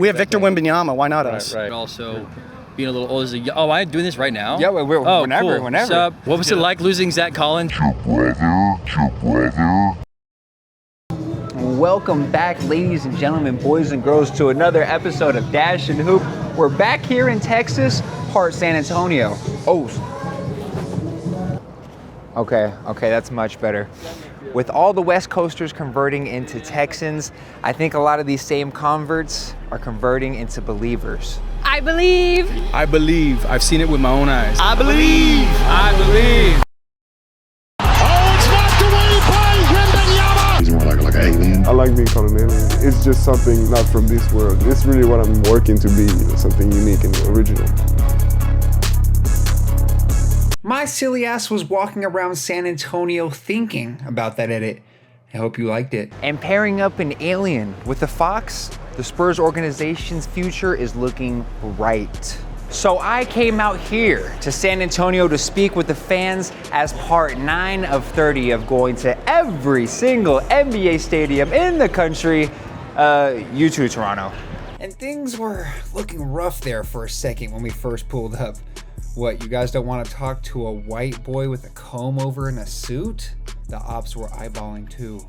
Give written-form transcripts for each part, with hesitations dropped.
We have Victor Wembanyama. Why not us? Right. Also, being a little old. Oh, I'm doing this right now? Yeah, whenever. Cool. What was it like losing Zach Collins? Welcome back, ladies and gentlemen, boys and girls, to another episode of Dash and Hoop. We're back here in Texas, part San Antonio. Okay, that's much better. With all the West Coasters converting into Texans, I think a lot of these same converts are converting into believers. I believe. I believe. I've seen it with my own eyes. I believe. I believe. Oh, it's knocked away by Wembyama. He's more like an alien. I like being called an alien. It's just something not from this world. It's really what I'm working to be, something unique and original. My silly ass was walking around San Antonio thinking about that edit. I hope you liked it. And pairing up an alien with a fox, the Spurs organization's future is looking bright. So I came out here to San Antonio to speak with the fans as part 9 of 30 of going to every single NBA stadium in the country, you too, Toronto. And things were looking rough there for a second when we first pulled up. What, you guys don't want to talk to a white boy with a comb over and a suit? The ops were eyeballing too.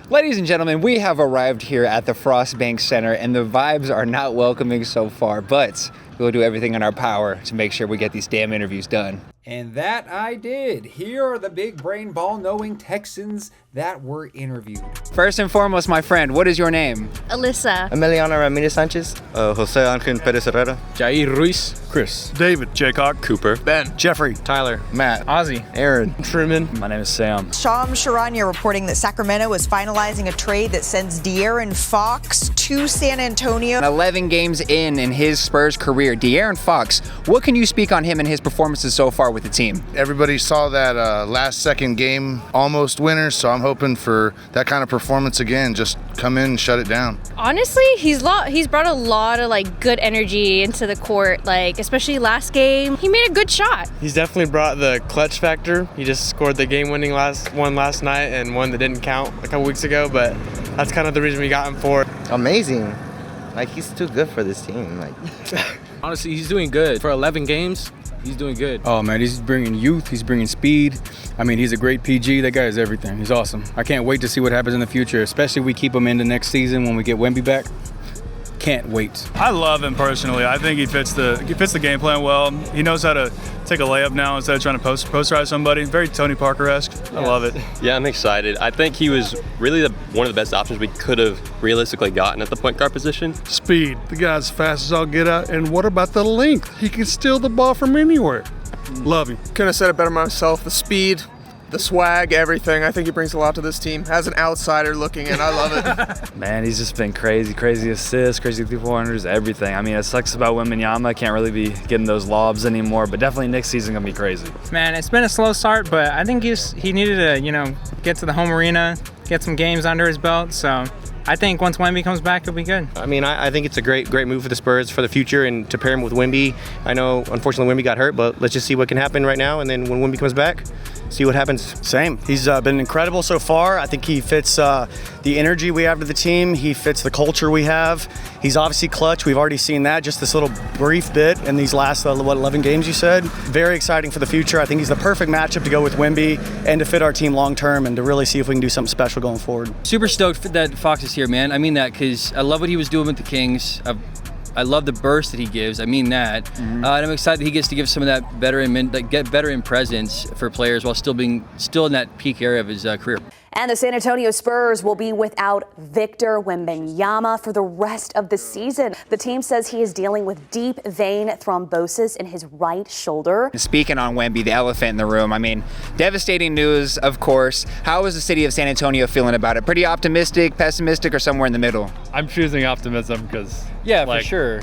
Ladies and gentlemen, we have arrived here at the Frostbank Center and the vibes are not welcoming so far, but we'll do everything in our power to make sure we get these damn interviews done. And that I did. Here are the big brain ball knowing Texans that were interviewed. First and foremost, my friend, what is your name? Alyssa. Emiliano Ramirez Sanchez, Jose Angel Perez Herrera, Jair Ruiz. Chris. David. Jaycock. Cooper, Ben. Jeffrey. Tyler, Matt. Ozzy. Aaron, Truman. My name is Sam. Sham Charania reporting that Sacramento is finalizing a trade that sends De'Aaron Fox to San Antonio. 11 games in his Spurs career, De'Aaron Fox, what can you speak on him and his performances so far with the team? Everybody saw that last second game almost winner, so I'm hoping for that kind of performance again. Just come in and shut it down. Honestly, he's brought a lot of good energy into the court. Especially last game, he made a good shot. He's definitely brought the clutch factor. He just scored the game-winning one last night and one that didn't count a couple weeks ago. But that's kind of the reason we got him for. amazing. He's too good for this team. Honestly, he's doing good. For 11 games, he's doing good. Oh, man, he's bringing youth. He's bringing speed. I mean, he's a great PG. That guy is everything. He's awesome. I can't wait to see what happens in the future, especially if we keep him in the next season when we get Wemby back. Can't wait. I love him personally. I think he fits the game plan well. He knows how to take a layup now instead of trying to posterize somebody. Very Tony Parker-esque. I love it. Yeah, I'm excited. I think he was really one of the best options we could have realistically gotten at the point guard position. Speed. The guy's fast as all get out. And what about the length? He can steal the ball from anywhere. Love him. Couldn't have said it better myself. The speed, the swag, everything. I think he brings a lot to this team. As an outsider looking in, I love it. Man, he's just been crazy assists, crazy 3-pointers, everything. I mean, it sucks about Wembanyama. Can't really be getting those lobs anymore, but definitely next season gonna be crazy. Man, it's been a slow start, but I think he needed to, get to the home arena, get some games under his belt. So I think once Wemby comes back, it'll be good. I mean, I think it's a great move for the Spurs for the future and to pair him with Wemby. I know, unfortunately, Wemby got hurt, but let's just see what can happen right now. And then when Wemby comes back, see what happens. Same. He's been incredible so far. I think he fits the energy we have to the team. He fits the culture we have. He's obviously clutch. We've already seen that, just this little brief bit in these last, 11 games you said. Very exciting for the future. I think he's the perfect matchup to go with Wemby and to fit our team long term and to really see if we can do something special going forward. Super stoked that Fox is here, man. I mean that because I love what he was doing with the Kings. I love the burst that he gives. I mean that. And I'm excited that he gets to give some of that get better in presence for players while still in that peak area of his career. And the San Antonio Spurs will be without Victor Wembanyama for the rest of the season. The team says he is dealing with deep vein thrombosis in his right shoulder. Speaking on Wemby, the elephant in the room, I mean, devastating news, of course. How is the city of San Antonio feeling about it? Pretty optimistic, pessimistic, or somewhere in the middle? I'm choosing optimism because for sure.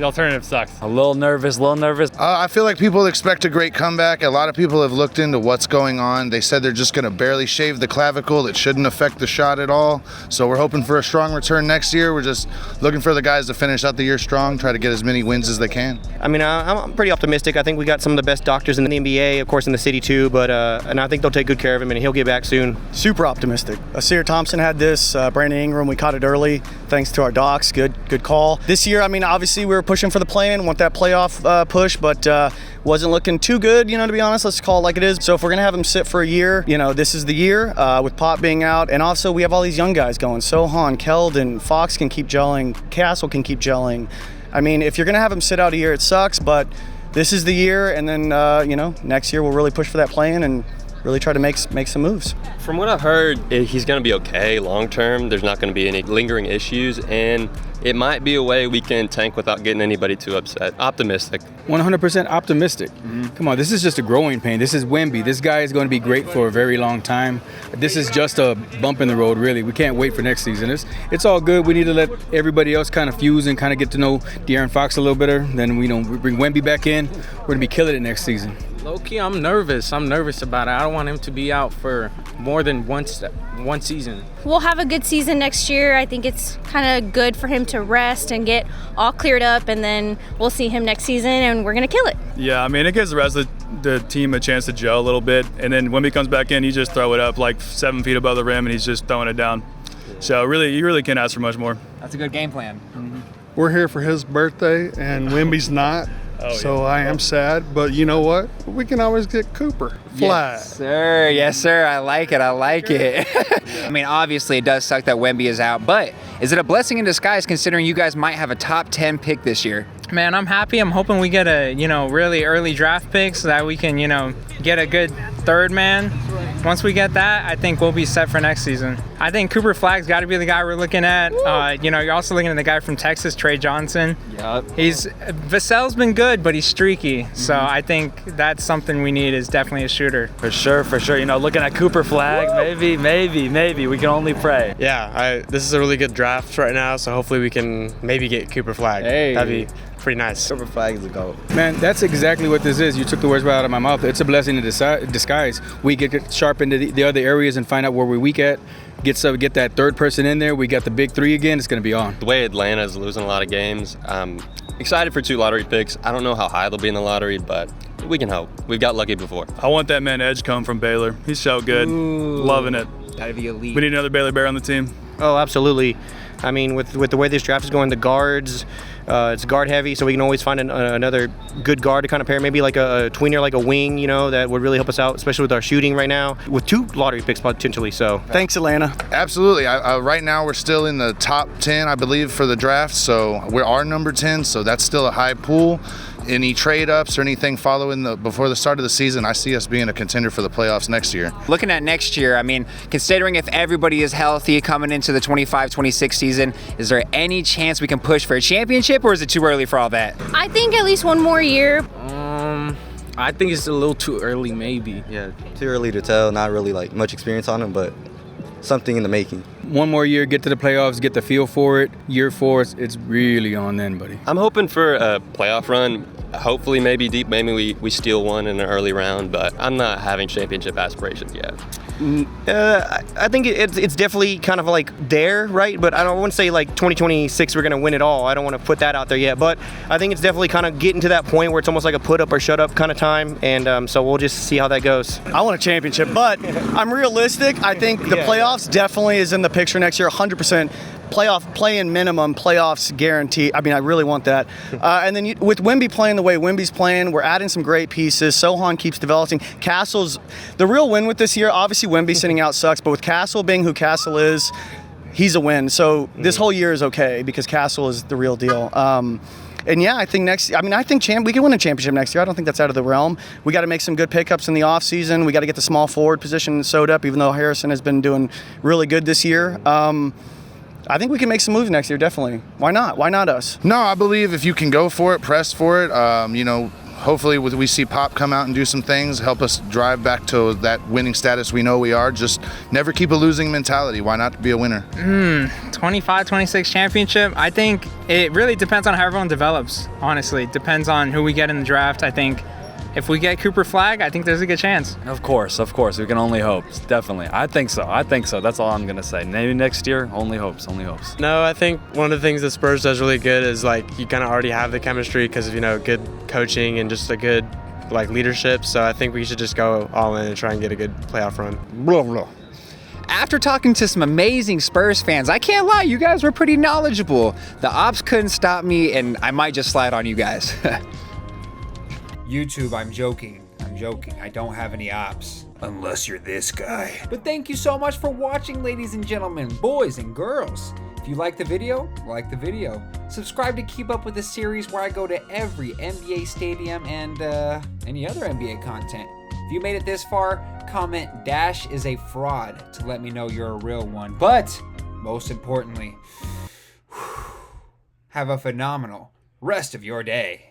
The alternative sucks. A little nervous. I feel like people expect a great comeback. A lot of people have looked into what's going on. They said they're just going to barely shave the clavicle. It shouldn't affect the shot at all. So we're hoping for a strong return next year. We're just looking for the guys to finish out the year strong, try to get as many wins as they can. I mean, I'm pretty optimistic. I think we got some of the best doctors in the NBA, of course, in the city too. But and I think they'll take good care of him, and he'll get back soon. Super optimistic. Asir Thompson had this. Brandon Ingram, we caught it early, thanks to our docs. Good call. This year, I mean, obviously we were pushing for the play-in, want that playoff push, but wasn't looking too good, to be honest. Let's call it like it is. So if we're gonna have him sit for a year, this is the year with Pop being out, and also we have all these young guys going. Sohan, Keldon, Fox can keep gelling, Castle can keep gelling. I mean, if you're gonna have him sit out a year, it sucks, but this is the year, and then next year we'll really push for that play-in and really try to make some moves. From what I've heard, he's going to be okay long term. There's not going to be any lingering issues, and it might be a way we can tank without getting anybody too upset. Optimistic. 100% optimistic. Come on, this is just a growing pain. This is Wemby. This guy is going to be great for a very long time. This is just a bump in the road, really. We can't wait for next season. It's all good. We need to let everybody else kind of fuse and kind of get to know De'Aaron Fox a little better. Then we bring Wemby back in. We're going to be killing it next season. Low-key, I'm nervous. I'm nervous about it. I don't want him to be out for more than one season. We'll have a good season next year. I think it's kind of good for him to rest and get all cleared up, and then we'll see him next season, and we're going to kill it. Yeah, I mean, it gives the rest of the team a chance to gel a little bit, and then when he comes back in, you just throw it up like 7 feet above the rim, and he's just throwing it down. So really, you really can't ask for much more. That's a good game plan. We're here for his birthday, and Wemby's not. So I am sad, but you know what? We can always get Cooper. Flag. Yes, sir. I like it. I mean, obviously it does suck that Wemby is out, but is it a blessing in disguise considering you guys might have a top 10 pick this year? Man, I'm happy. I'm hoping we get a, really early draft pick so that we can, get a good third man. Once we get that, I think we'll be set for next season. I think Cooper Flagg's got to be the guy we're looking at. You're also looking at the guy from Texas, Trey Johnson. Yep. Vassell's been good, but he's streaky. So I think that's something we need is definitely a shooter. For sure. Looking at Cooper Flagg, maybe. We can only pray. Yeah, this is a really good draft right now, so hopefully we can maybe get Cooper Flagg. Hey. That'd be pretty nice. Cooper Flagg is a GOAT. Man, that's exactly what this is. You took the words right out of my mouth. It's a blessing in disguise. We get sharp into the other areas and find out where we're weak at. Get that third person in there. We got the big three again. It's going to be on. The way Atlanta is losing a lot of games, I'm excited for 2 lottery picks. I don't know how high they'll be in the lottery, but we can hope. We've got lucky before. I want that man Edgecombe from Baylor. He's so good. Loving it. Gotta be elite. We need another Baylor Bear on the team. Oh, absolutely. I mean, with the way this draft is going, the guards, it's guard heavy, so we can always find another good guard to kind of pair, maybe like a tweener, like a wing, that would really help us out, especially with our shooting right now, with 2 lottery picks potentially. So thanks, Atlanta. Absolutely. Right now we're still in the top 10, I believe, for the draft, so we are number 10, so that's still a high pool. Any trade ups or anything following before the start of the season, I see us being a contender for the playoffs next year. Looking at next year, I mean, considering if everybody is healthy coming into the 25-26 season, is there any chance we can push for a championship, or is it too early for all that? I think at least one more year. I think it's a little too early, maybe. Yeah, too early to tell. Not really much experience on him, but something in the making. One more year, get to the playoffs, get the feel for it. Year 4, it's really on then, buddy. I'm hoping for a playoff run. Hopefully, maybe deep. Maybe we steal one in an early round, but I'm not having championship aspirations yet. I think it's definitely kind of there, right? But I wouldn't say 2026 we're going to win it all. I don't want to put that out there yet. But I think it's definitely kind of getting to that point where it's almost like a put up or shut up kind of time. And so we'll just see how that goes. I want a championship, but I'm realistic. I think the playoffs definitely is in the picture next year, 100%. Playoff play-in minimum, playoffs guarantee. I mean, I really want that. And then with Wemby playing the way Wemby's playing, we're adding some great pieces. Sohan keeps developing. Castle's the real win with this year. Obviously, Wemby sitting out sucks, but with Castle being who Castle is, he's a win. So this whole year is okay because Castle is the real deal. And yeah, I think we can win a championship next year. I don't think that's out of the realm. We got to make some good pickups in the offseason. We got to get the small forward position sewed up, even though Harrison has been doing really good this year. I think we can make some moves next year, definitely. Why not? Why not us? No, I believe if you can go for it, press for it, hopefully we see Pop come out and do some things, help us drive back to that winning status we know we are. Just never keep a losing mentality. Why not be a winner? 25-26 championship. I think it really depends on how everyone develops, honestly. Depends on who we get in the draft. I think if we get Cooper Flagg, I think there's a good chance. Of course. We can only hope. Definitely. I think so. That's all I'm going to say. Maybe next year, only hopes. No, I think one of the things that Spurs does really good is like you kind of already have the chemistry because of, good coaching and just a good leadership. So I think we should just go all in and try and get a good playoff run. Blah, blah. After talking to some amazing Spurs fans, I can't lie, you guys were pretty knowledgeable. The ops couldn't stop me, and I might just slide on you guys. YouTube, I'm joking. I don't have any ops. Unless you're this guy. But thank you so much for watching, ladies and gentlemen, boys and girls. If you like the video, like the video. Subscribe to keep up with the series where I go to every NBA stadium and any other NBA content. If you made it this far, comment Dash is a fraud to let me know you're a real one. But most importantly, have a phenomenal rest of your day.